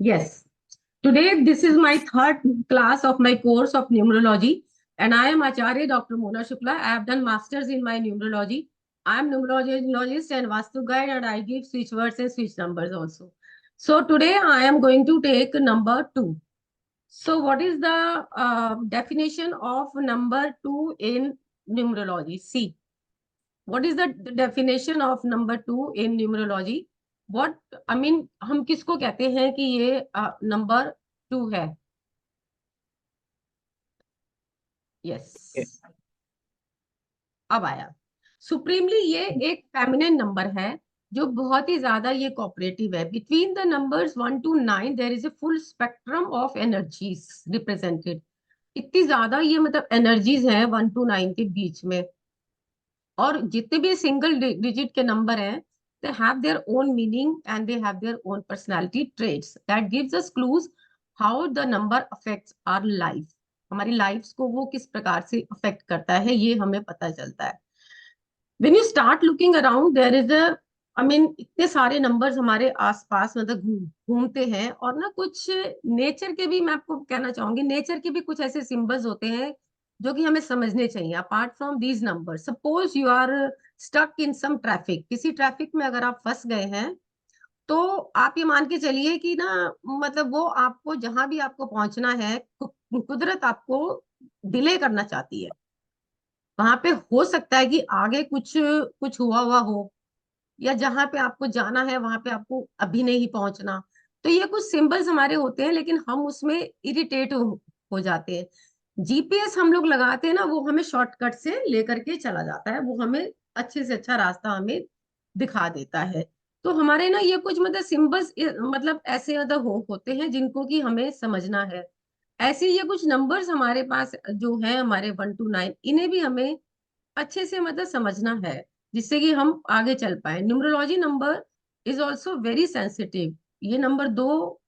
Yes. Today, this is my third class of my course of numerology, and I am Acharya Dr. Mona Shukla. I have done masters in my numerology. I am numerologist and Vastu guide, and I give switch words and switch numbers also. So today, I am going to take number two. So, what is the definition of number two in numerology? See, what is the definition of number two in numerology? What I mean, हम किसको कहते हैं कि ये number two है? Okay. Yes, अब आया। Supremely ये एक फेमिनिन नंबर है जो बहुत ही ज्यादा ये कोऑपरेटिव है। Between the numbers 1 to 9 there is a full spectrum of energies represented. इतनी ज्यादा ये मतलब एनर्जीज हैं 1 to 9 के बीच में। और जितने भी सिंगल डिजिट के नंबर हैं, they have their own meaning and they have their own personality traits that gives us clues how the number affects our life। हमारी लाइफ को वो किस प्रकार से अफेक्ट करता है ये हमें पता चलता है। when you start looking around there is a I mean इतने सारे नंबर्स हमारे आसपास मतलब घूमते हैं। और ना कुछ नेचर के भी मैं आपको कहना चाहूंगी, नेचर के भी कुछ ऐसे सिंबल्स होते हैं जो कि हमें समझने चाहिए। Apart from these number, suppose you are stuck in some traffic, किसी ट्रैफिक में अगर आप फंस गए हैं तो आप ये मान के चलिए कि ना मतलब वो आपको जहां भी आपको पहुंचना है, कुदरत आपको डिले करना चाहती है। वहां पे हो सकता है कि आगे कुछ कुछ हुआ हो, या जहां पे आपको जाना है वहां पे आपको अभी नहीं पहुंचना। तो ये कुछ सिंबल्स हमारे होते हैं, लेकिन हम उसमें इरिटेट हो जाते हैं। जीपीएस हम लोग लगाते हैं ना, वो हमें शॉर्टकट से लेकर के चला जाता है, वो हमें अच्छे से अच्छा रास्ता हमें दिखा देता है। तो हमारे ना ये कुछ मतलब सिंबल्स मतलब ऐसे मतलब होते हैं जिनको कि हमें समझना है। ऐसे ये कुछ नंबर्स हमारे पास जो है हमारे 1 to 9, इन्हें भी हमें अच्छे से मतलब समझना है जिससे कि हम आगे चल पाए। Numerology number is also very sensitive. ये नंबर दो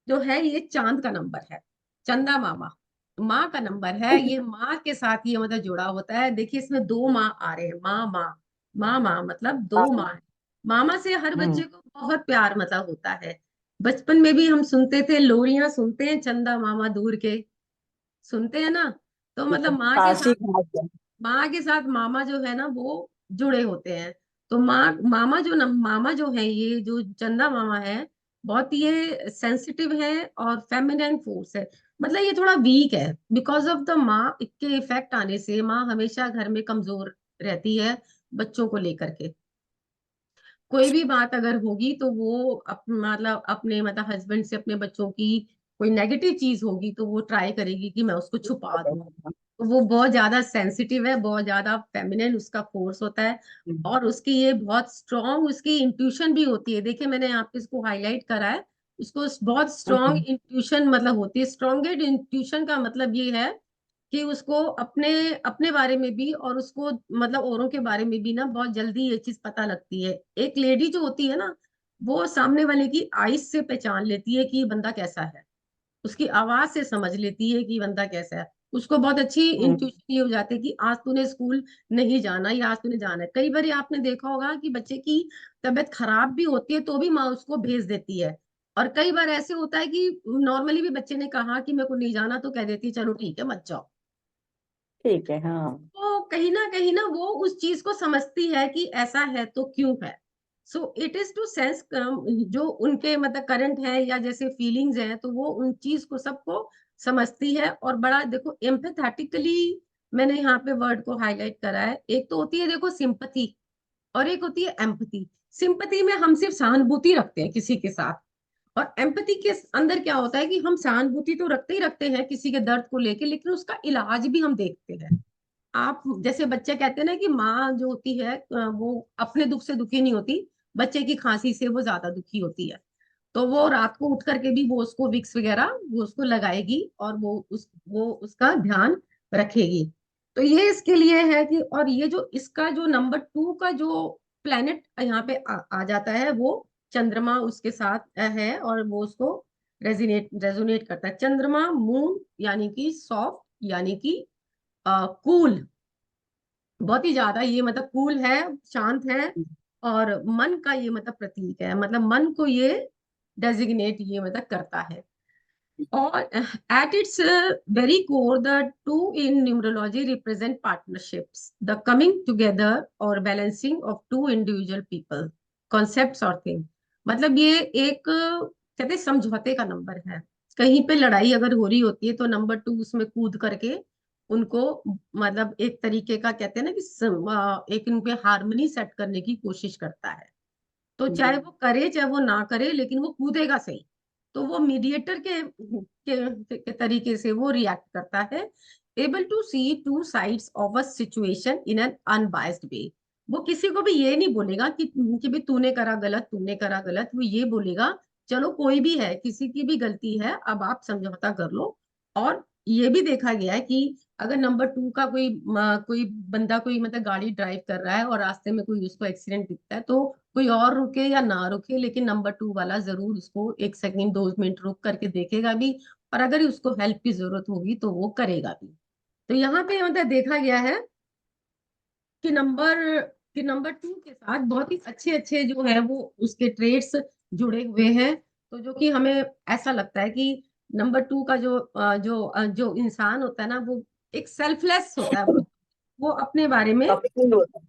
जो है ये चांद का नंबर है, चंदा मामा माँ का नंबर है। ये माँ के साथ ये मतलब जुड़ा होता है। देखिए इसमें दो माँ आ रहे हैं, माँ माँ माँ माँ मतलब दो माँ है। मामा से हर बच्चे हम्म। को बहुत प्यार मतलब होता है। बचपन में भी हम सुनते थे, लोरियां सुनते हैं, चंदा मामा दूर के, सुनते हैं ना। तो मतलब काशी घाट। माँ के साथ मामा जो है ना वो जुड़े होते हैं। तो मामा जो है, ये जो चंदा मामा है, बहुत ये सेंसिटिव है और फेमिनिन फोर्स है। मतलब ये थोड़ा वीक है बिकॉज ऑफ द माँ के इफेक्ट आने से। माँ हमेशा घर में कमजोर रहती है बच्चों को लेकर के। कोई भी बात अगर होगी तो वो मतलब अपने मतलब हस्बैंड से अपने बच्चों की कोई नेगेटिव चीज होगी तो वो ट्राई करेगी कि मैं उसको छुपा दूं। तो वो बहुत ज्यादा सेंसिटिव है, बहुत ज्यादा फेमिनिन उसका फोर्स होता है। और उसकी ये बहुत स्ट्रॉन्ग उसकी इंट्यूशन भी होती है। देखिए मैंने यहाँ पे इसको हाईलाइट करा है। उसको बहुत स्ट्रॉन्ग इंट्यूशन मतलब होती है। स्ट्रॉन्गेड इंट्यूशन का मतलब ये है कि उसको अपने अपने बारे में भी और उसको मतलब औरों के बारे में भी ना बहुत जल्दी ये चीज पता लगती है। एक लेडी जो होती है ना, वो सामने वाले की आईज से पहचान लेती है कि ये बंदा कैसा है। उसकी आवाज से समझ लेती है कि बंदा कैसा है। उसको बहुत अच्छी इंट्यूशन ये हो जाती है कि आज तूने स्कूल नहीं जाना या आज तूने जाना है। कई बार आपने देखा होगा कि बच्चे की तबीयत खराब भी होती है तो भी माँ उसको भेज देती है। और कई बार ऐसे होता है कि नॉर्मली भी बच्चे ने कहा कि मेरे को नहीं जाना तो कह देती है चलो ठीक है मत जाओ। ठीक है। हाँ। तो कहीं ना वो उस चीज को समझती है कि ऐसा है तो क्यों है। So it is to sense जो उनके मतलब करंट है या जैसे फीलिंग्स हैं, तो वो उन चीज को सबको समझती है। और बड़ा देखो एम्पैथेटिकली मैंने यहाँ पे वर्ड को हाईलाइट करा है। एक तो होती है देखो सिंपथी और एक होती है एम्पथी। सिंपथी में हम सिर्फ सहानुभूति रखते हैं किसी के साथ, और एम्पैथी के अंदर क्या होता है कि हम सहानुभूति तो रखते ही रखते हैं किसी के दर्द को लेके, लेकिन उसका इलाज भी हम देखते हैं। आप जैसे बच्चे कहते हैं ना कि माँ जो होती है वो अपने दुख से दुखी नहीं होती, बच्चे की खांसी से वो ज्यादा दुखी होती है। तो वो रात को उठ करके भी वो उसको विक्स वगैरह वो उसको लगाएगी और वो उसका ध्यान रखेगी। तो ये इसके लिए है कि, और ये जो इसका जो नंबर टू का जो प्लेनेट यहाँ पे आ जाता है वो चंद्रमा उसके साथ है और वो उसको रेजोनेट करता है। चंद्रमा मून यानी कि सॉफ्ट यानी कि कूल, बहुत ही ज्यादा ये मतलब कूल है, शांत है। और मन का ये मतलब प्रतीक है, मतलब मन को ये डेजिग्नेट ये मतलब करता है। और at its very core, the two in numerology represent partnerships, the coming together or balancing of two individual people, concepts और thing। मतलब ये एक कहते हैं समझौते का नंबर है। कहीं पे लड़ाई अगर हो रही होती है तो नंबर 2 उसमें कूद करके उनको मतलब एक तरीके का कहते हैं ना कि एक उनपे हार्मनी सेट करने की कोशिश करता है। तो चाहे वो करे चाहे वो ना करे, लेकिन वो कूदेगा सही। तो वो मीडिएटर के तरीके से वो रिएक्ट करता है। Able to see two sides of a situation in an unbiased way. वो किसी को भी ये नहीं बोलेगा कि भाई तूने करा गलत, तूने करा गलत। वो ये बोलेगा चलो कोई भी है, किसी की भी गलती है, अब आप समझौता कर लो। और ये भी देखा गया है कि अगर नंबर 2 का कोई बंदा कोई मतलब गाड़ी ड्राइव कर रहा है और रास्ते में कोई उसको एक्सीडेंट दिखता है, तो कोई और रुके या ना रुके, लेकिन नंबर 2 वाला जरूर उसको 1 सेकंड 2 मिनट रुक करके देखेगा भी। और अगर उसको हेल्प की जरूरत होगी तो वो करेगा भी। तो यहाँ पे मतलब देखा गया है कि नंबर 2 के साथ बहुत ही अच्छे अच्छे जो है वो उसके ट्रेड्स जुड़े हुए हैं। तो जो कि हमें ऐसा लगता है कि नंबर 2 का जो इंसान होता है ना, वो एक सेल्फलेस होता है। वो अपने बारे में काफी कूल वो होता है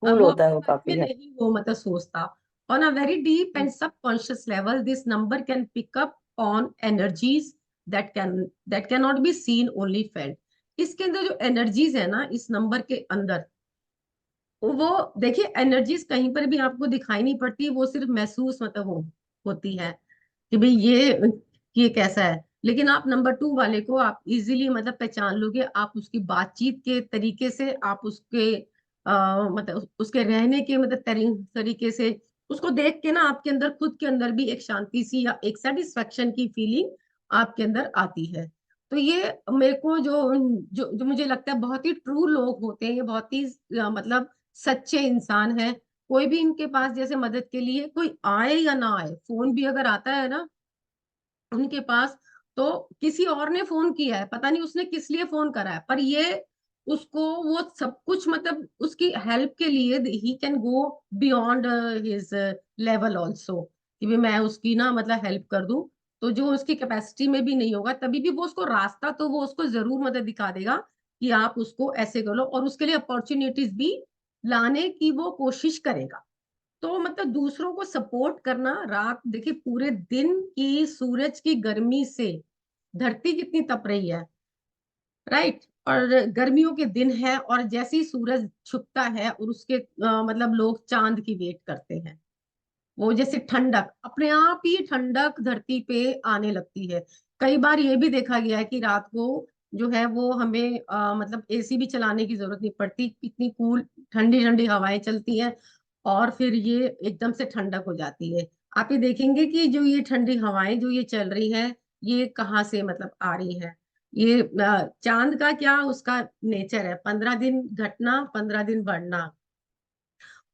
अपने वो बारे में काफी है। नहीं वो मतलब सोचता। On a very deep and subconscious level this number can pick up on energies that can not be seen only felt. इसके अंदर जो एनर्जीज है ना इस नंबर के अंदर, वो देखिए एनर्जीज कहीं पर भी आपको दिखाई नहीं पड़ती, वो सिर्फ महसूस मतलब होती है कि भाई ये कैसा है। लेकिन आप नंबर 2 वाले को आप इजीली मतलब पहचान लोगे। आप उसकी बातचीत के तरीके से, आप उसके मतलब उसके रहने के मतलब तरीके से उसको देख के ना आपके अंदर खुद के अंदर भी एक शांति सी या एक सेटिस्फेक्शन की फीलिंग आपके अंदर आती है। तो ये मेरे को जो मुझे लगता है बहुत ही ट्रू लोग होते हैं, ये बहुत ही मतलब सच्चे इंसान हैं। कोई भी इनके पास जैसे मदद के लिए कोई आए या ना आए, फोन भी अगर आता है ना उनके पास, तो किसी और ने फोन किया है, पता नहीं उसने किस लिए फोन करा है, पर ये उसको वो सब कुछ मतलब उसकी हेल्प के लिए he can go beyond his level also, कि भी मैं उसकी ना मतलब हेल्प कर दूं। तो जो उसकी कैपेसिटी में भी नहीं होगा तभी भी वो उसको रास्ता तो वो उसको जरूर मतलब दिखा देगा कि आप उसको ऐसे करो, और उसके लिए अपॉर्चुनिटीज भी लाने की वो कोशिश करेगा। तो मतलब दूसरों को सपोर्ट करना, रात देखिए पूरे दिन की सूरज की गर्मी से धरती कितनी तप रही है, राइट। और गर्मियों के दिन है और जैसे ही सूरज छुपता है और उसके मतलब लोग चांद की वेट करते हैं, वो जैसे ठंडक अपने आप ही ठंडक धरती पे आने लगती है। कई बार ये भी देखा गया है कि रात को जो है वो हमें मतलब एसी भी चलाने की जरूरत नहीं पड़ती, कितनी कूल ठंडी ठंडी हवाएं चलती हैं और फिर ये एकदम से ठंडक हो जाती है। आप ये देखेंगे कि जो ये ठंडी हवाएं जो ये चल रही है, ये कहाँ से मतलब आ रही है। ये चांद का क्या उसका नेचर है, 15 दिन घटना 15 दिन बढ़ना।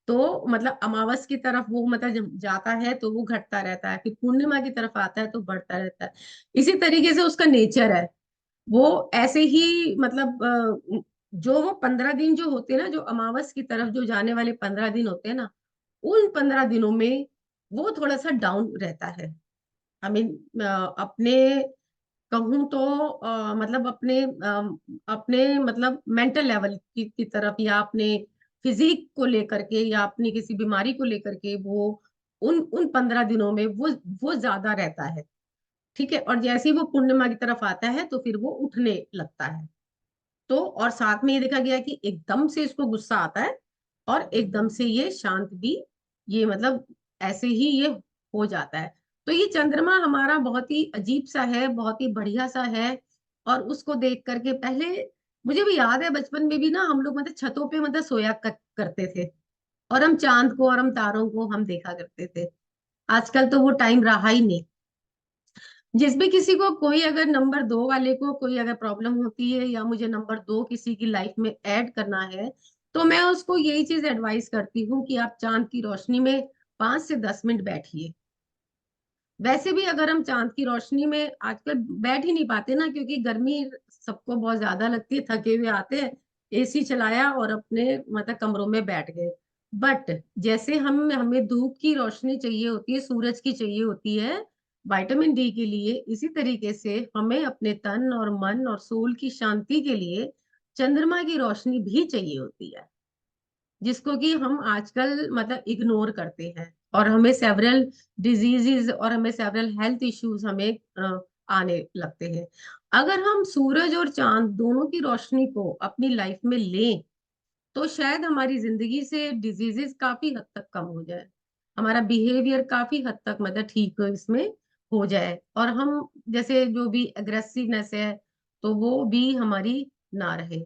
तो मतलब अमावस की तरफ वो मतलब जब जाता है तो वो घटता रहता है, फिर पूर्णिमा की तरफ आता है तो बढ़ता रहता है। इसी तरीके से उसका नेचर है। वो ऐसे ही मतलब जो वो 15 दिन जो होते हैं ना, जो अमावस की तरफ जो जाने वाले 15 दिन होते हैं ना, उन 15 दिनों में वो थोड़ा सा डाउन रहता है। आई मीन अपने कहूँ तो मतलब अपने मतलब मेंटल लेवल की तरफ या अपने फिजिक को लेकर के या अपनी किसी बीमारी को लेकर के वो उन 15 दिनों में वो ज्यादा रहता है। ठीक है। और जैसे ही वो पूर्णिमा की तरफ आता है तो फिर वो उठने लगता है। तो और साथ में ये देखा गया है कि एकदम से इसको गुस्सा आता है और एकदम से ये शांत भी, ये मतलब ऐसे ही ये हो जाता है। तो ये चंद्रमा हमारा बहुत ही अजीब सा है, बहुत ही बढ़िया सा है। और उसको देख करके पहले मुझे भी याद है बचपन में भी ना हम लोग मतलब छतों पे मतलब सोया करते थे और हम चांद को और हम तारों को हम देखा करते थे। आजकल तो वो टाइम रहा ही नहीं। जिस भी किसी को कोई अगर नंबर 2 वाले को कोई अगर प्रॉब्लम होती है या मुझे नंबर 2 किसी की लाइफ में ऐड करना है, तो मैं उसको यही चीज एडवाइस करती हूँ कि आप चांद की रोशनी में 5 से 10 मिनट बैठिए। वैसे भी अगर हम चांद की रोशनी में आजकल बैठ ही नहीं पाते ना, क्योंकि गर्मी सबको बहुत ज्यादा लगती है, थके हुए आते हैं, एसी चलाया और अपने मतलब कमरों में बैठ गए। बट जैसे हमें धूप की रोशनी चाहिए होती है, सूरज की चाहिए होती है, विटामिन डी के लिए इसी तरीके से हमें अपने तन और मन और सोल की शांति के लिए चंद्रमा की रोशनी भी चाहिए होती है, जिसको कि हम आजकल मतलब इग्नोर करते हैं, और हमें सेवरल डिजीजेस और हमें सेवरल हेल्थ इश्यूज हमें आने लगते हैं। अगर हम सूरज और चांद दोनों की रोशनी को अपनी लाइफ में लें तो शायद हमारी जिंदगी से डिजीजेस काफी हद तक कम हो जाए, हमारा बिहेवियर काफी हद तक मतलब ठीक इसमें हो जाए, और हम जैसे जो भी एग्रेसिवनेस है तो वो भी हमारी ना रहे।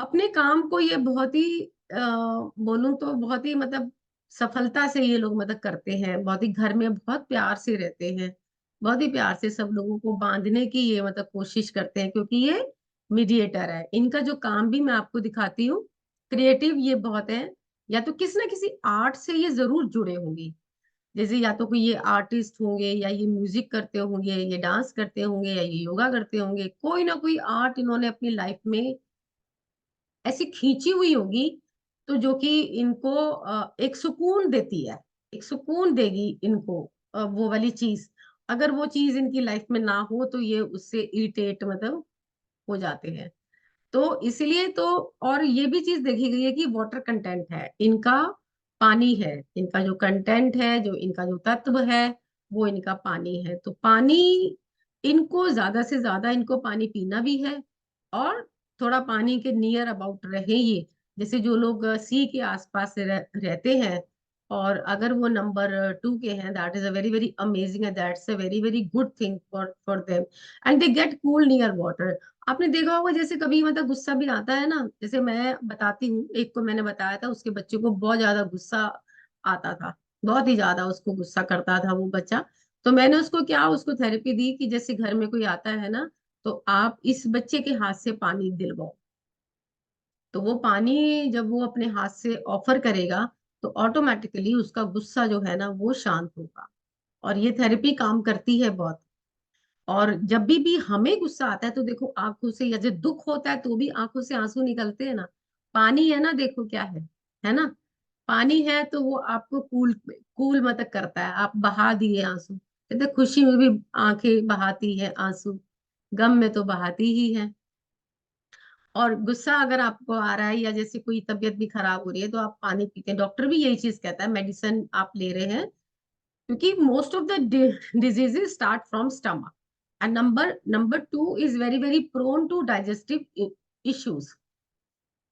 अपने काम को ये बहुत ही बोलूं तो बहुत ही मतलब सफलता से ये लोग मतलब करते हैं, बहुत ही घर में बहुत प्यार से रहते हैं, बहुत ही प्यार से सब लोगों को बांधने की ये मतलब कोशिश करते हैं, क्योंकि ये मीडिएटर है। इनका जो काम भी मैं आपको दिखाती हूँ, क्रिएटिव ये बहुत है, या तो किसी ना किसी आर्ट से ये जरूर जुड़े होंगे, जैसे या तो कोई ये आर्टिस्ट होंगे, या ये म्यूजिक करते होंगे, ये डांस करते होंगे, या ये योगा करते होंगे, कोई ना कोई आर्ट इन्होंने अपनी लाइफ में ऐसी खींची हुई होगी, तो जो कि इनको एक सुकून देती है, एक सुकून देगी इनको वो वाली चीज। अगर वो चीज इनकी लाइफ में ना हो तो ये उससे इरिटेट मतलब हो जाते हैं। तो इसलिए तो, और ये भी चीज देखी गई है कि वाटर कंटेंट है इनका, पानी है इनका, जो कंटेंट है, जो इनका जो तत्व है वो इनका पानी है। तो पानी इनको ज्यादा से ज्यादा इनको पानी पीना भी है, और थोड़ा पानी के नियर अबाउट रहे ये, जैसे जो लोग सी के आसपास रहते हैं, और अगर वो नंबर 2 के हैं, that is a very very amazing, that's a very very good thing for them, and they get cool near water. आपने देखा होगा जैसे कभी मतलब गुस्सा भी आता है ना, जैसे मैं बताती हूँ, एक को मैंने बताया था, उसके बच्चे को बहुत ज्यादा गुस्सा आता था, बहुत ही ज्यादा उसको गुस्सा करता था वो बच्चा। तो मैंने उसको क्या, उसको थेरेपी दी कि जैसे घर में कोई आता है ना, तो आप इस बच्चे के हाथ से पानी दिलवाओ, तो वो पानी जब वो अपने हाथ से ऑफर करेगा तो ऑटोमेटिकली उसका गुस्सा जो है ना वो शांत होगा। और ये थेरेपी काम करती है बहुत। और जब भी हमें गुस्सा आता है तो देखो आंखों से, या जब दुख होता है तो भी आंखों से आंसू निकलते हैं ना, पानी है ना, देखो क्या है ना, पानी है तो वो आपको कूल कूल मतलब करता है, आप बहा दिए आंसू, कहते खुशी में भी आंखें बहाती है आंसू, गम में तो बहाती ही है। और गुस्सा अगर आपको आ रहा है, या जैसे कोई तबीयत भी खराब हो रही है, तो आप पानी पीते हैं, डॉक्टर भी यही चीज कहता है, मेडिसिन आप ले रहे हैं, क्योंकि most of the diseases start from stomach, and number 2 is very very prone to digestive issues.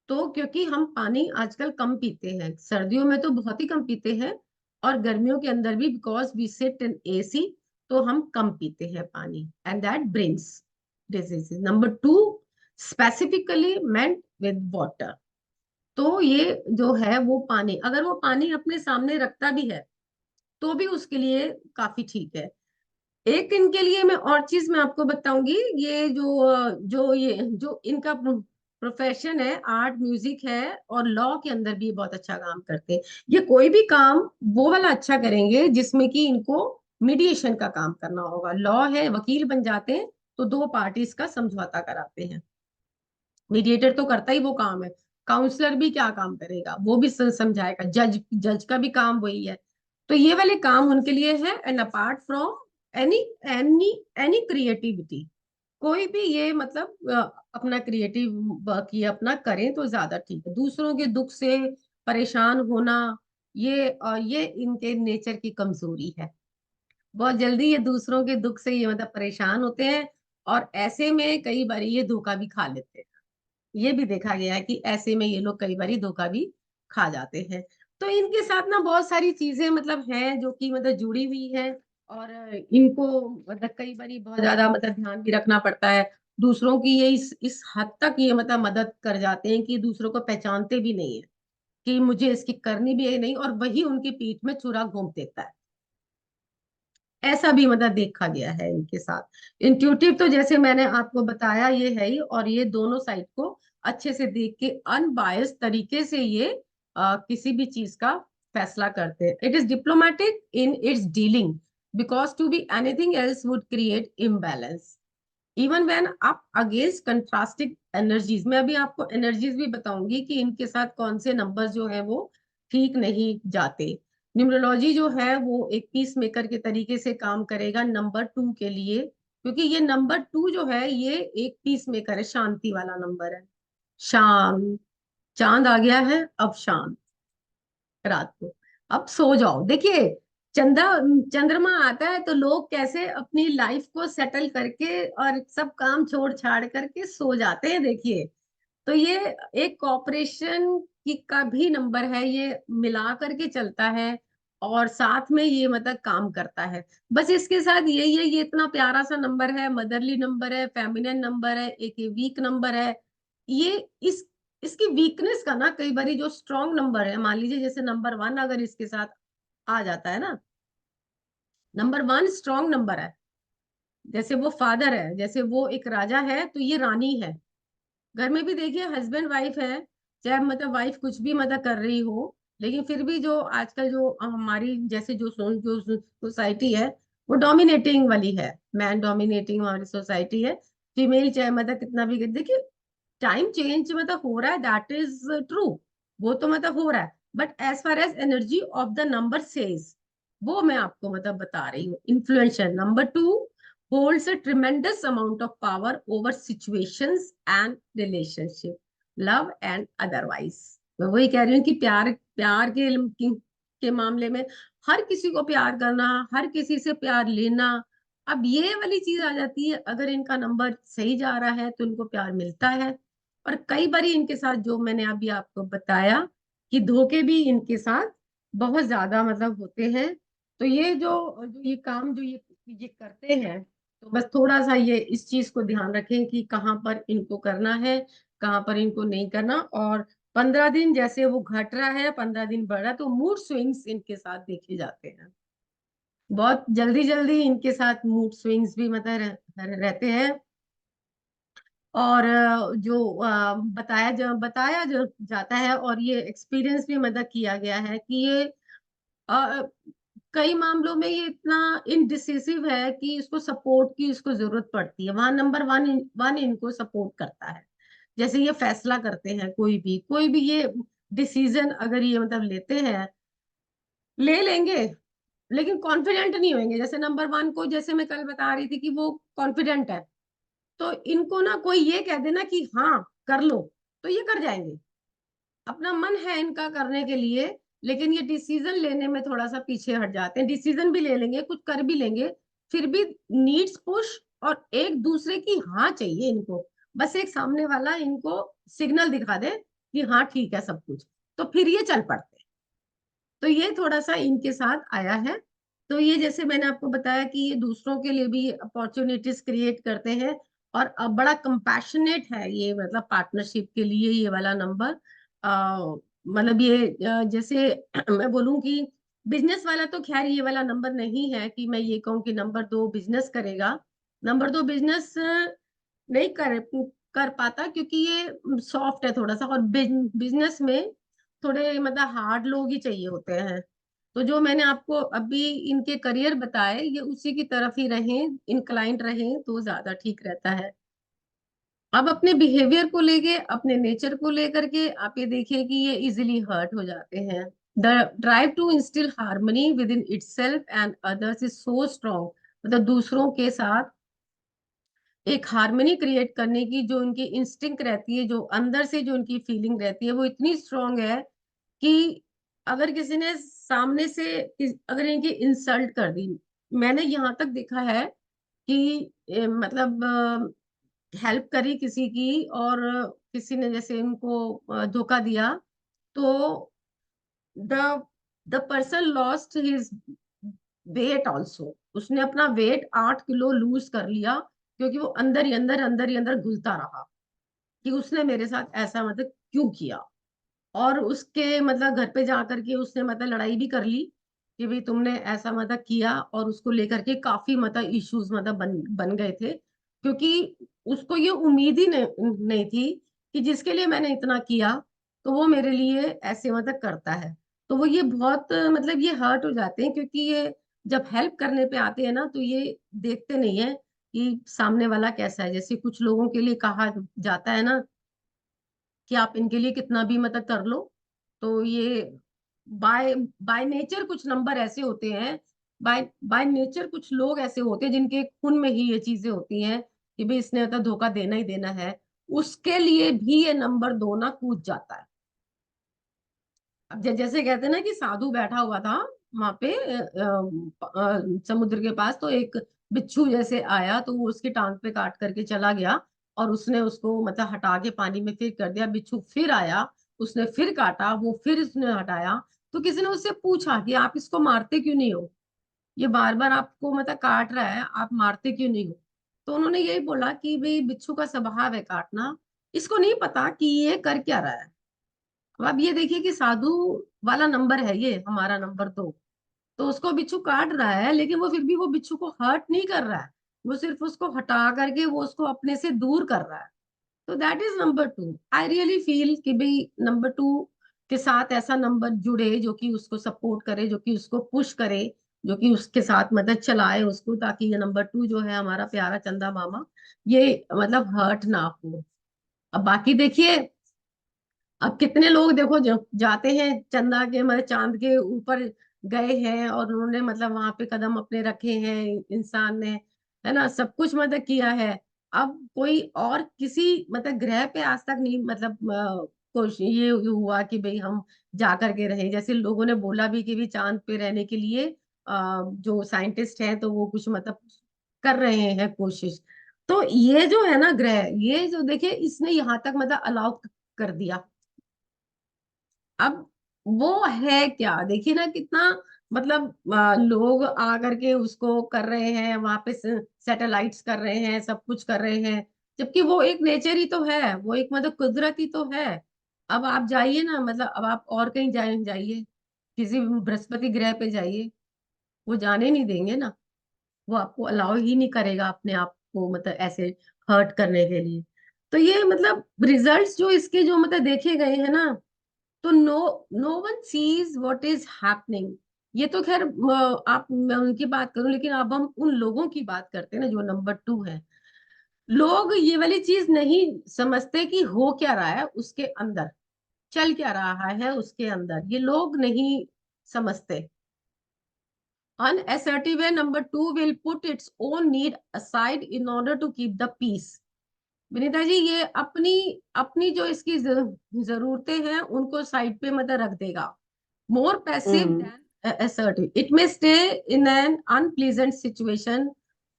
तो क्योंकि हम पानी आजकल कम पीते हैं, सर्दियों में तो बहुत ही कम पीते हैं, और गर्मियों के अंदर भी, because we sit in AC, तो हम कम पीते हैं पानी, and that brings diseases. Number 2 specifically meant with water. तो ये जो है वो पानी, अगर वो पानी अपने सामने रखता भी है तो भी उसके लिए काफी ठीक है। एक इनके लिए मैं और चीज मैं आपको बताऊंगी, ये जो इनका प्रोफेशन है, आर्ट म्यूजिक है, और लॉ के अंदर भी बहुत अच्छा काम करते हैं। ये कोई भी काम वो वाला अच्छा करेंगे जिसमें कि इनको मीडिएशन का काम करना होगा। लॉ है, वकील बन जाते हैं तो दो पार्टीज का समझौता कराते हैं, मीडिएटर तो करता ही वो काम है। काउंसलर भी क्या काम करेगा, वो भी समझाएगा, जज जज का भी काम वही है। तो ये वाले काम उनके लिए है, and apart from any any any creativity, कोई भी ये मतलब अपना क्रिएटिव वर्क ये अपना करें तो ज्यादा ठीक है। दूसरों के दुख से परेशान होना, ये इनके नेचर की कमजोरी है, बहुत जल्दी ये दूसरों के दुख से ये मतलब परेशान होते हैं, और ऐसे में कई बार ये धोखा भी खा लेते हैं। ये भी देखा गया है कि ऐसे में ये लोग कई बार धोखा भी खा जाते हैं। तो इनके साथ ना बहुत सारी चीजें मतलब हैं जो कि मतलब जुड़ी हुई है, और इनको मतलब कई बार बहुत ज्यादा मतलब ध्यान भी रखना पड़ता है। दूसरों की ये इस हद तक ये मतलब मदद कर जाते हैं कि दूसरों को पहचानते भी नहीं है कि मुझे इसकी करनी भी है नहीं, और वही उनकी पीठ में छुरा घोंप देता है। ऐसा भी मतलब देखा गया है इनके साथ। इंट्यूटिव तो जैसे मैंने आपको बताया ये है ही, और ये दोनों साइड को अच्छे से देख के अनबायस्ड तरीके से ये किसी भी चीज का फैसला करते हैं। It is diplomatic in its dealing, because to be anything else would create imbalance even when up against contrasting energies. मैं अभी आपको एनर्जीज भी बताऊंगी कि इनके साथ कौन से नंबर जो है वो ठीक नहीं जाते। न्यूमरोलॉजी जो है वो एक पीस मेकर के तरीके से काम करेगा नंबर 2 के लिए, क्योंकि ये नंबर 2 जो है ये एक पीस मेकर है, शांति वाला नंबर है। शांत, चांद आ गया है, अब शांत, रात को अब सो जाओ। देखिए, चंदा चंद्रमा आता है तो लोग कैसे अपनी लाइफ को सेटल करके और सब काम छोड़ छाड़ करके सो जाते हैं, देखिए। तो ये एक कॉपरेशन की का भी नंबर है, ये मिला करके चलता है और साथ में ये मतलब काम करता है। बस इसके साथ यही है, ये इतना प्यारा सा नंबर है, मदरली नंबर है, फेमिनिन नंबर है, एक वीक नंबर है। ये इस इसकी वीकनेस का ना, कई बार जो स्ट्रॉन्ग नंबर है, मान लीजिए जैसे नंबर 1 अगर इसके साथ आ जाता है ना, नंबर 1 स्ट्रॉन्ग नंबर है, जैसे वो फादर है, जैसे वो एक राजा है तो ये रानी है। घर में भी देखिए हस्बैंड वाइफ है, चाहे मतलब वाइफ कुछ भी मतलब कर रही हो, लेकिन फिर भी जो आजकल जो हमारी जैसे जो सोसाइटी है वो डोमिनेटिंग वाली है, मैन डोमिनेटिंग हमारी सोसाइटी है। फीमेल चाहे मतलब कितना भी देखिए, टाइम चेंज मतलब हो रहा है, दैट इज ट्रू, वो तो मतलब हो रहा है। But as far as energy of the number says, वो मैं आपको मतलब बता रही हूँ। Influential number 2 holds a tremendous amount of power over situations and relationship, love and otherwise। मैं वही कह रही हूँ कि प्यार प्यार के मामले में हर किसी को प्यार करना, हर किसी से प्यार लेना। अब ये वाली चीज आ जाती है, अगर इनका नंबर सही जा रहा है तो इनको प्यार मिलता है। और कई बार इनके साथ जो मैंने अभी आपको बताया कि धोखे भी इनके साथ बहुत ज्यादा मतलब होते हैं। तो ये जो ये काम जो ये करते हैं, तो बस थोड़ा सा ये इस चीज को ध्यान रखें कि कहाँ पर इनको करना है, कहाँ पर इनको नहीं करना। और 15 दिन जैसे वो घट रहा है, 15 दिन बढ़ रहा है, तो मूड स्विंग्स इनके साथ देखे जाते हैं। बहुत जल्दी जल्दी इनके साथ मूड स्विंग्स भी मतलब रहते हैं। और बताया जो जाता है, और ये एक्सपीरियंस भी मतलब किया गया है कि ये अ, कई मामलों में ये इतना इनडिसिसिव है कि इसको सपोर्ट की इसको जरूरत पड़ती है। वहां नंबर वन इनको सपोर्ट करता है। जैसे ये फैसला करते हैं, कोई भी ये डिसीजन अगर ये मतलब लेते हैं, ले लेंगे, लेकिन कॉन्फिडेंट नहीं होंगे। जैसे नंबर 1 को, जैसे मैं कल बता रही थी कि वो कॉन्फिडेंट है, तो इनको ना कोई ये कह देना कि हाँ कर लो, तो ये कर जाएंगे। अपना मन है इनका करने के लिए, लेकिन ये डिसीजन लेने में थोड़ा सा पीछे हट जाते हैं। डिसीजन भी ले लेंगे, कुछ कर भी लेंगे, फिर भी नीड्स पुश, और एक दूसरे की हाँ चाहिए इनको। बस एक सामने वाला इनको सिग्नल दिखा दे कि हाँ ठीक है सब कुछ, तो फिर ये चल पड़ते हैं। तो ये थोड़ा सा इनके साथ आया है। तो ये जैसे मैंने आपको बताया कि ये दूसरों के लिए भी अपॉर्चुनिटीज क्रिएट करते हैं, और अब बड़ा कंपैशनेट है ये, मतलब पार्टनरशिप के लिए ये वाला नंबर। मतलब ये जैसे मैं बोलूं कि बिजनेस वाला तो खैर ये वाला नंबर नहीं है कि मैं ये कहूँ कि नंबर 2 बिजनेस करेगा। नंबर 2 बिजनेस नहीं कर पाता, क्योंकि ये सॉफ्ट है थोड़ा सा, और बिजनेस में थोड़े मतलब हार्ड लोग ही चाहिए होते हैं। तो जो मैंने आपको अभी इनके करियर बताए, ये उसी की तरफ ही रहें, इंक्लाइंट रहें तो ज्यादा ठीक रहता है। अब अपने बिहेवियर को लेके, अपने नेचर को लेकर के आप ये देखिए कि ये इजिली हर्ट हो जाते हैं। The drive to instil harmony within itself and others is so strong. मतलब दूसरों के साथ एक हार्मनी क्रिएट करने की जो उनकी इंस्टिंक्ट रहती है, जो अंदर से जो उनकी फीलिंग रहती है, वो इतनी स्ट्रांग है कि अगर किसी ने सामने से अगर इनकी इंसल्ट कर दी, मैंने यहाँ तक देखा है कि मतलब हेल्प करी किसी की, और किसी ने जैसे इनको धोखा दिया, तो the the person lost his weight also. उसने अपना वेट 8 किलो लूज कर लिया, क्योंकि वो अंदर ही अंदर घुलता रहा कि उसने मेरे साथ ऐसा मतलब क्यों किया। और उसके मतलब घर पे जा करके उसने मतलब लड़ाई भी कर ली कि भाई तुमने ऐसा मतलब किया, और उसको लेकर के काफी मतलब इश्यूज मतलब बन गए थे, क्योंकि उसको ये उम्मीद ही नहीं थी कि जिसके लिए मैंने इतना किया तो वो मेरे लिए ऐसे मतलब करता है। तो वो ये बहुत मतलब ये हर्ट हो जाते हैं, क्योंकि ये जब हेल्प करने पे आते हैं ना, तो ये देखते नहीं है कि सामने वाला कैसा है। जैसे कुछ लोगों के लिए कहा जाता है ना कि आप इनके लिए कितना भी मतलब कर लो, तो ये बाय बाय नेचर कुछ नंबर ऐसे होते हैं, बाय बाय नेचर कुछ लोग ऐसे होते हैं जिनके खून में ही ये चीजें होती हैं कि भाई इसने तो धोखा देना ही देना है, उसके लिए भी ये नंबर 2 ना कूद जाता है। अब जैसे कहते हैं ना कि साधु बैठा हुआ था वहां पे समुद्र के पास, तो एक बिच्छू जैसे आया तो वो उसकी टांग पे काट करके चला गया, और उसने उसको मतलब हटा के पानी में फिर कर दिया। बिच्छू फिर आया, उसने फिर काटा, वो फिर उसने हटाया। तो किसी ने उससे पूछा कि आप इसको मारते क्यों नहीं हो, ये बार बार आपको मतलब काट रहा है, आप मारते क्यों नहीं हो। तो उन्होंने यही बोला कि भाई बिच्छू का स्वभाव है काटना, इसको नहीं पता कि ये कर क्या रहा है। अब आप ये देखिए कि साधु वाला नंबर है ये हमारा नंबर 2, तो उसको बिच्छू काट रहा है लेकिन वो फिर भी वो बिच्छू को हर्ट नहीं कर रहा है, वो सिर्फ उसको हटा करके वो उसको अपने से दूर कर रहा है। तो that is number 2। I really feel कि भाई नंबर 2 के साथ ऐसा नंबर जुड़े जो कि उसको सपोर्ट करे, जो कि उसको पुश करे, जो कि उसके साथ मदद चलाए उसको, ताकि ये नंबर 2 जो है हमारा प्यारा चंदा मामा, ये मतलब हर्ट ना हो। अब बाकी देखिए, अब कितने लोग देखो जो जाते हैं चंदा के मतलब चांद के ऊपर गए हैं, और उन्होंने मतलब वहां पे कदम अपने रखे हैं, इंसान ने, है ना, सब कुछ मतलब किया है। अब कोई और किसी मतलब ग्रह पे आज तक नहीं मतलब कोशिश ये हुआ कि भाई हम जा करके रहे, जैसे लोगों ने बोला भी कि भी चांद पे रहने के लिए जो साइंटिस्ट हैं तो वो कुछ मतलब कर रहे हैं कोशिश। तो ये जो है ना ग्रह, ये जो देखिए इसने यहाँ तक मतलब अलाउ कर दिया। अब वो है क्या, देखिए ना कितना मतलब लोग आ करके उसको कर रहे हैं, वहां पे सैटेलाइट्स कर रहे हैं, सब कुछ कर रहे हैं, जबकि वो एक नेचर ही तो है, वो एक मतलब कुदरत ही तो है। अब आप जाइए ना, मतलब अब आप और कहीं जाइए, किसी बृहस्पति ग्रह पे जाइए, वो जाने नहीं देंगे ना, वो आपको अलाउ ही नहीं करेगा अपने आप को मतलब ऐसे हर्ट करने के लिए। तो ये मतलब रिजल्ट्स जो इसके जो मतलब देखे गए हैं ना, तो no no one sees what is happening. ये तो खैर आप मैं उनकी बात करूं, लेकिन अब हम उन लोगों की बात करते हैं ना जो नंबर 2 है। लोग ये वाली चीज नहीं समझते कि हो क्या रहा है उसके अंदर, चल क्या रहा है उसके अंदर, ये लोग नहीं समझते। Unassertive way number 2 will put its own need aside in order to keep the peace। Vinita ji, ये अपनी अपनी जो इसकी जरूरतें हैं उनको साइड पे मतलब रख देगा। More passive hmm then assertive, it may stay in an unpleasant situation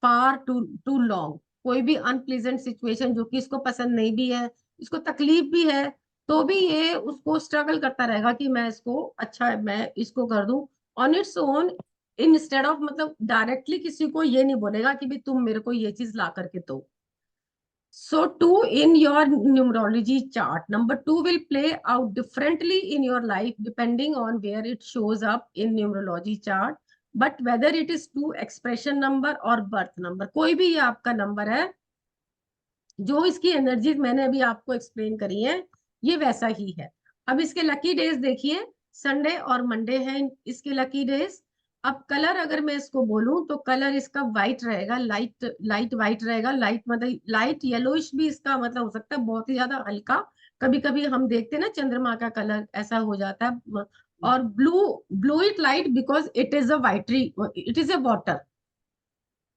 far too long। कोई भी अनप्लीजेंट सिचुएशन जो कि इसको पसंद नहीं भी है, इसको तकलीफ भी है, तो भी ये उसको स्ट्रगल करता रहेगा कि मैं इसको अच्छा मैं इसको कर दूं on its own, instead of मतलब डायरेक्टली किसी को ये नहीं बोलेगा कि भाई तुम मेरे को ये चीज ला करके दो। So two in your numerology chart, number 2 will play out differently in your life depending on where it shows up in numerology chart. But whether it is 2 expression number or birth number, कोई भी ये आपका number है, जो इसकी energy मैंने अभी आपको एक्सप्लेन करी है, ये वैसा ही है। अब इसके लकी डेज देखिए, संडे और मंडे हैं इसके लकी डेज। अब कलर अगर मैं इसको बोलूं तो कलर इसका व्हाइट रहेगा, लाइट लाइट व्हाइट रहेगा, लाइट मतलब लाइट येलोइश भी इसका मतलब हो सकता है, बहुत ही ज्यादा हल्का। कभी कभी हम देखते हैं ना चंद्रमा का कलर ऐसा हो जाता है। और blue, blue it light because it is a watery, it is a water,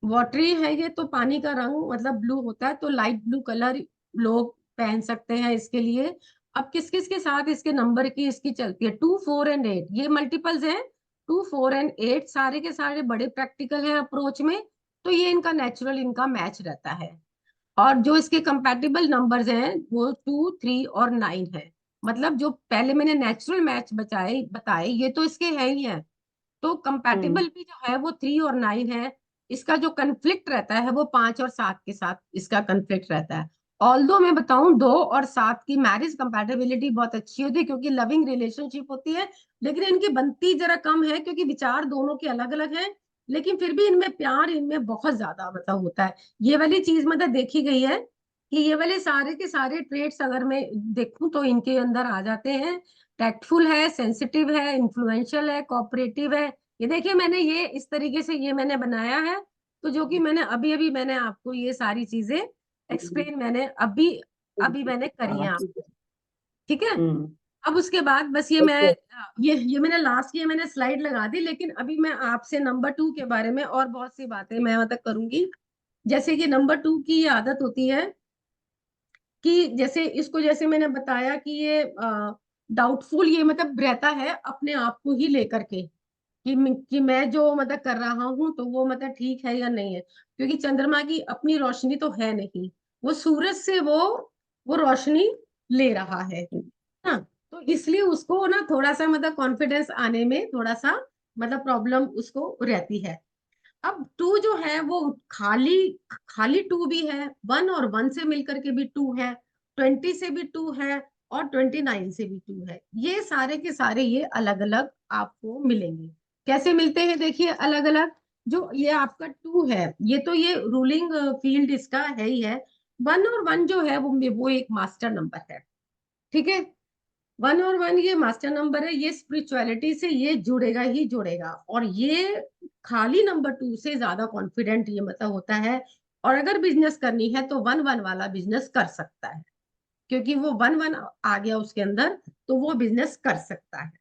watery है ये तो पानी का रंग मतलब ब्लू होता है, तो लाइट ब्लू कलर लोग पहन सकते हैं इसके लिए। अब किस किस के साथ इसके नंबर की इसकी चलती है, 2 4 एंड 8, ये मल्टीपल्स हैं। 2 4 एंड 8 सारे के सारे बड़े प्रैक्टिकल हैं अप्रोच में, तो ये इनका नेचुरल इनका मैच रहता है। और जो इसके कंपैटिबल नंबर्स हैं वो 2 3 और 9 है। मतलब जो पहले मैंने नेचुरल मैच बचाए बताए ये तो इसके हैं ही हैं, तो हम्म कंपैटिबल भी जो है वो 3 और 9 है। इसका जो कन्फ्लिक्ट रहता है वो 5 और 7 के साथ इसका कन्फ्लिक्ट रहता है। ऑल्दो मैं बताऊं 2 और 7 की मैरिज कंपैटिबिलिटी बहुत अच्छी होती है क्योंकि लविंग रिलेशनशिप होती है, लेकिन इनकी बनती जरा कम है क्योंकि विचार दोनों के अलग अलग हैं। लेकिन फिर भी इनमें प्यार इनमें बहुत ज्यादा मतलब होता है। ये वाली चीज मतलब देखी गई है कि ये वाले सारे के सारे ट्रेड्स अगर मैं देखूं तो इनके अंदर आ जाते हैं। टैक्टफुल है, सेंसिटिव है, इन्फ्लुएंशियल है, कोऑपरेटिव है। ये देखिए मैंने ये इस तरीके से ये मैंने बनाया है, तो जो कि मैंने अभी अभी मैंने आपको ये सारी चीजें हम्म, एक्सप्लेन मैंने अभी ठीक अभी है। मैंने करी हाँ हैं ठीक आपको। है। ठीक है। हम्म अब उसके बाद बस ये मैं ये मैंने लास्ट, ये मैंने स्लाइड लगा दी, लेकिन अभी मैं आपसे नंबर 2 के बारे में और बहुत सी बातें मैं मतलब करूंगी। जैसे कि नंबर 2 की ये आदत होती है कि जैसे इसको, जैसे मैंने बताया कि ये डाउटफुल, ये मतलब रहता है अपने आप को ही लेकर के कि मैं जो मतलब कर रहा हूँ तो वो मतलब ठीक है या नहीं है, क्योंकि चंद्रमा की अपनी रोशनी तो है नहीं, वो सूरज से वो रोशनी ले रहा है ना। तो इसलिए उसको ना थोड़ा सा मतलब कॉन्फिडेंस आने में थोड़ा सा मतलब प्रॉब्लम उसको रहती है। अब 2 जो है वो खाली खाली 2 भी है, 1 और 1 से मिलकर के भी 2 है, 20 से भी 2 है, और 29 से भी 2 है। ये सारे के सारे ये अलग अलग आपको मिलेंगे। कैसे मिलते हैं देखिए अलग अलग। जो ये आपका 2 है, ये तो ये रूलिंग फील्ड इसका है ही है। 1 और 1 जो है वो एक मास्टर नंबर है, ठीक है। 1 और 1 ये मास्टर नंबर है, ये स्पिरिचुअलिटी से ये जुड़ेगा ही जुड़ेगा, और ये खाली नंबर 2 से ज्यादा कॉन्फिडेंट ये मतलब होता है। और अगर बिजनेस करनी है तो 1 1 वाला बिजनेस कर सकता है, क्योंकि वो 1 1 आ गया उसके अंदर, तो वो बिजनेस कर सकता है।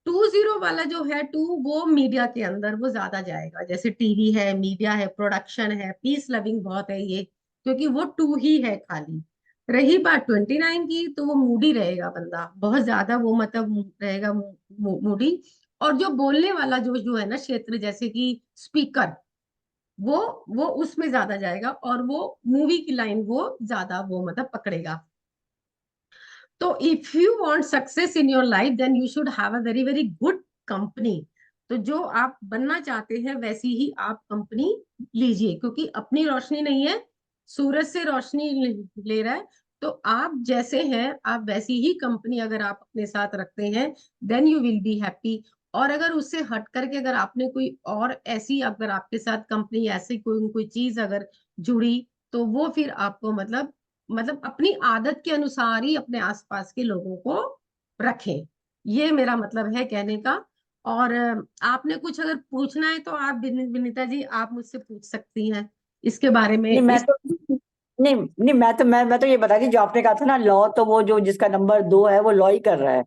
2 0 वाला जो है 2, वो मीडिया के अंदर वो ज्यादा जाएगा, जैसे टीवी है, मीडिया है, प्रोडक्शन है, पीस लविंग बहुत है ये, क्योंकि वो 2 ही है खाली। रही बात 29 की, तो वो मूडी रहेगा बंदा बहुत ज्यादा, वो मतलब रहेगा मूडी। और जो बोलने वाला जो जो है ना क्षेत्र, जैसे कि स्पीकर, वो वो उसमें ज्यादा जाएगा, और वो मूवी की लाइन वो ज्यादा वो मतलब पकड़ेगा। तो if you want success in your life then you should have a very very good company. तो जो आप बनना चाहते हैं वैसी ही आप कंपनी लीजिए, क्योंकि अपनी रोशनी नहीं है, सूरज से रोशनी ले रहा है। तो आप जैसे हैं आप वैसी ही कंपनी अगर आप अपने साथ रखते हैं, then you will be happy. और अगर उससे हट करके अगर आपने कोई और ऐसी, अगर आपके साथ कंपनी ऐसी कोई कोई चीज अगर जुड़ी, तो वो फिर आपको मतलब अपनी आदत के अनुसार ही अपने आसपास के लोगों को रखें। ये मेरा मतलब है कहने का। और आपने कुछ अगर पूछना है तो आप विनीता जी आप मुझसे पूछ सकती हैं इसके बारे में नहीं मैं तो नहीं नहीं मैं तो ये बता दी जो आपने कहा था ना लॉ, तो वो जो जिसका नंबर 2 है वो लॉ ही कर रहा है।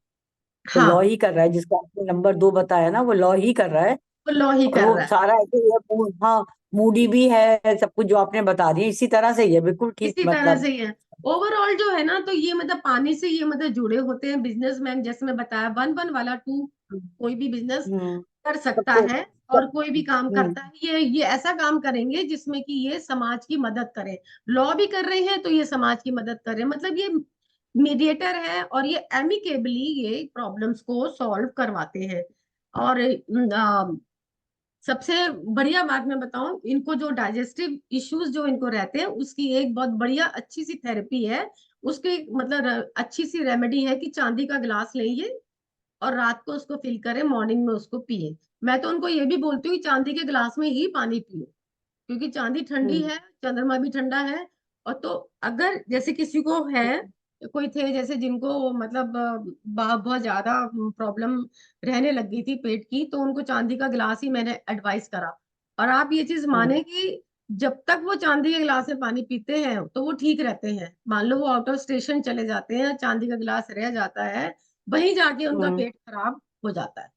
तो लॉ हाँ, ही कर रहा है, जिसका आपने नंबर 2 बताया ना वो लॉ ही कर रहा है। वो लो ही और कर वो रहा है। सारा ऐसे ही है, हाँ मूडी भी है, सब कुछ जो आपने बता दिया इसी तरह से ही है, बिल्कुल ठीक इसी तरह मतलब। से ही है। ओवरऑल जो है ना, तो ये मतलब पानी से ये मतलब जुड़े होते हैं बिजनेसमैन, जैसे मैं बताया 1 1 वाला 2 कोई भी बिजनेस हम्म कर सकता सबको है, सब और कोई भी काम करता है। ये ऐसा काम करेंगे जिसमें कि ये समाज की मदद करें। लॉ भी कर रहे हैं तो ये समाज की मदद कर रहे हैं, मतलब ये मीडिएटर है, और ये एमिकेबली ये प्रॉब्लम्स को सॉल्व करवाते हैं। और सबसे बढ़िया बात मैं बताऊं, इनको जो डाइजेस्टिव इश्यूज जो इनको रहते हैं उसकी एक बहुत बढ़िया अच्छी सी थेरेपी है। उसकी मतलब अच्छी सी रेमेडी है कि चांदी का ग्लास लेंगे और रात को उसको फिल करें, मॉर्निंग में उसको पिए। मैं तो उनको ये भी बोलती हूँ कि चांदी के ग्लास में ही पानी पियो, क्योंकि चांदी ठंडी हम्म है, चंद्रमा भी ठंडा है। और तो अगर जैसे किसी को है, कोई थे जैसे जिनको मतलब बहुत ज्यादा प्रॉब्लम रहने लग गई थी पेट की, तो उनको चांदी का गिलास ही मैंने एडवाइस करा। और आप ये चीज हम्म माने कि जब तक वो चांदी के गिलास में पानी पीते हैं तो वो ठीक रहते हैं। मान लो वो आउट ऑफ स्टेशन चले जाते हैं, चांदी का गिलास रह जाता है, वहीं जाके उनका हम्म पेट खराब हो जाता है।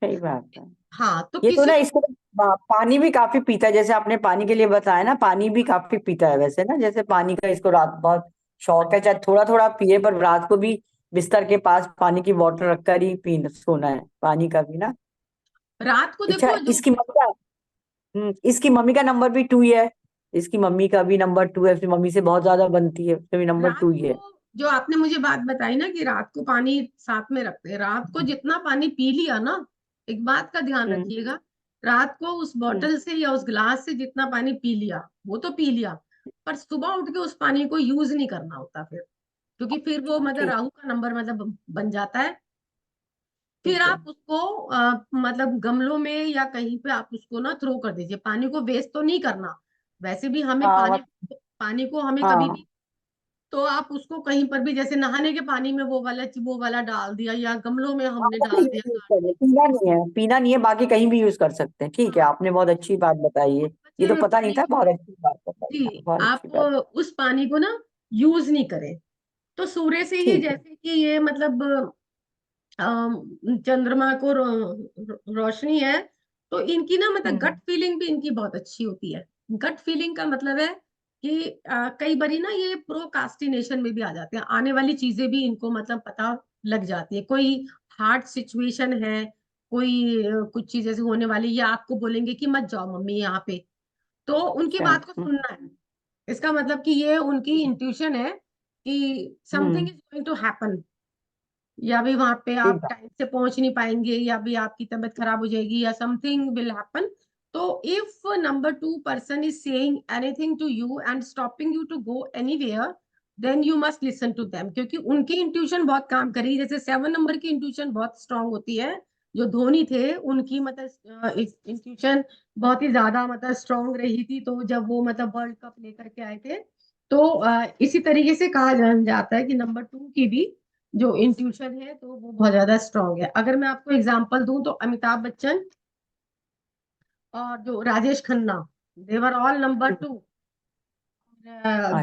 सही बात है। हाँ, तो ये तो किसी ना को इसको पानी भी काफी पीता है, जैसे आपने पानी के लिए बताया ना, पानी भी काफी पीता है वैसे ना, जैसे पानी का इसको रात बहुत शौक है, चाहे थोड़ा थोड़ा पिए पर रात को भी बिस्तर के पास पानी की बोतल रखकर ही पी सोना है, पानी का भी ना। रात को अच्छा देखो जो इसकी मम्मी का नंबर भी 2 ही है। इसकी मम्मी का भी नंबर 2 है, उसकी मम्मी से बहुत ज्यादा बनती है, उसका भी नंबर रात 2 ही है। को जो आपने मुझे बात बताई ना कि रात को पानी साथ में रखते हैं, रात को जितना पानी पी लिया ना, एक बात का ध्यान हम्म रखिएगा, रात को उस हम्म बॉटल से या उस ग्लास से जितना पानी पी लिया वो तो पी लिया, पर सुबह उठ के उस पानी को यूज नहीं करना होता फिर, क्योंकि फिर वो मतलब ठीक राहु का नंबर मतलब बन जाता है। फिर ठीक है। आप उसको मतलब गमलों में या कहीं पे आप उसको ना थ्रो कर दीजिए, पानी को वेस्ट तो नहीं करना। वैसे भी हमें हाँ पानी पानी को हमें कभी हाँ भी, तो आप उसको कहीं पर भी जैसे नहाने के पानी में वो वाला डाल दिया, या गमलों में हाँ हमने वो डाल कहीं भी दिया यूज काट कर ले, पीना नहीं है, पीना नहीं है, बाकी कहीं भी यूज कर सकते हैं। ठीक है, हाँ, आपने बहुत अच्छी बात बताई है। ये बचे तो हुए पता नहीं पानी था, को, बहुत अच्छी बात बताई, जी, बहुत अच्छी आप बात। उस पानी को ना यूज नहीं करें। तो सूर्य से ही ठीक है। जैसे कि ये मतलब चंद्रमा को रोशनी है, तो इनकी ना मतलब गट हम्म। फीलिंग भी इनकी बहुत अच्छी होती है। गट फीलिंग का मतलब है कि कई बारी ना ये प्रोकास्टिनेशन में भी आ जाते हैं, आने वाली चीजें भी इनको मतलब पता लग जाती है। कोई हार्ड सिचुएशन है, कोई कुछ चीजें से होने वाली, या आपको बोलेंगे कि मत जाओ मम्मी यहाँ पे, तो उनकी अच्छा। बात को सुनना है। इसका मतलब कि ये उनकी इंट्यूशन है कि something hmm. Is going to happen, या भी वहां पे ठीक आप है। टाइम से पहुंच नहीं पाएंगे, या भी आपकी तबीयत खराब हो जाएगी, या समथिंग विल हैपन। तो if number 2 person is saying anything to you and stopping you to go anywhere, then you must listen to them, क्योंकि उनकी इंट्यूशन बहुत काम करी। जैसे 7 नंबर की इंट्यूशन बहुत स्ट्रांग होती है, जो धोनी थे उनकी मतलब इंट्यूशन बहुत ही ज्यादा मतलब स्ट्रांग रही थी, तो जब वो मतलब वर्ल्ड कप लेकर के आए थे, तो इसी तरीके से कहा जाता है कि नंबर 2 की भी जो इंट्यूशन है तो वो बहुत ज्यादा स्ट्रांग है। अगर मैं आपको एग्जांपल दूं तो अमिताभ बच्चन और जो राजेश खन्ना, देवर ऑल नंबर हम्म। 2।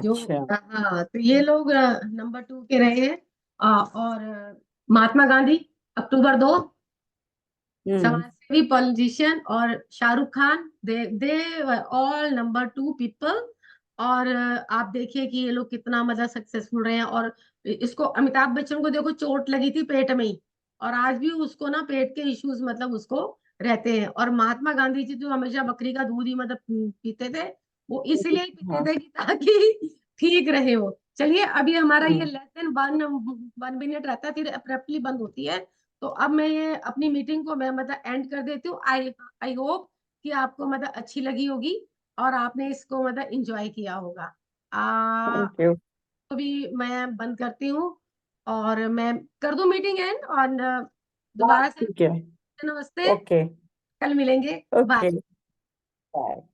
जो अच्छा। हाँ, तो ये लोग नंबर 2 के रहे हैं। और महात्मा गांधी अक्टूबर 2, हम्म। समाजसेवी पॉलिटिशियन, और Shahrukh Khan, they all number 2 people. और आप देखिए कि ये लोग कितना मतलब सक्सेसफुल रहे हैं। और इसको अमिताभ बच्चन को देखो, चोट लगी थी पेट में ही, और आज भी उसको ना पेट के इश्यूज मतलब उसको रहते हैं। और महात्मा गांधी जी जो हमेशा बकरी का दूध ही मतलब पीते थे, वो इसलिए ही पीते हाँ। थे कि ताकि ठीक रहे वो। चलिए, अभी हमारा ये हम्म। लेस देन 1 मिनट रहता है, फिर अब्रप्टली बंद होती है। तो अब मैं ये अपनी मीटिंग को मैं मतलब एंड कर देती हूँ। आई आई होप कि आपको मतलब अच्छी लगी होगी, और आपने इसको मतलब इंजॉय किया होगा। Thank you. तो भी मैं बंद करती हूँ, और मैं कर दूं मीटिंग एंड, और हाँ दोबारा से ठीक है। नमस्ते, ओके। कल मिलेंगे। ओके। बाय। बाय।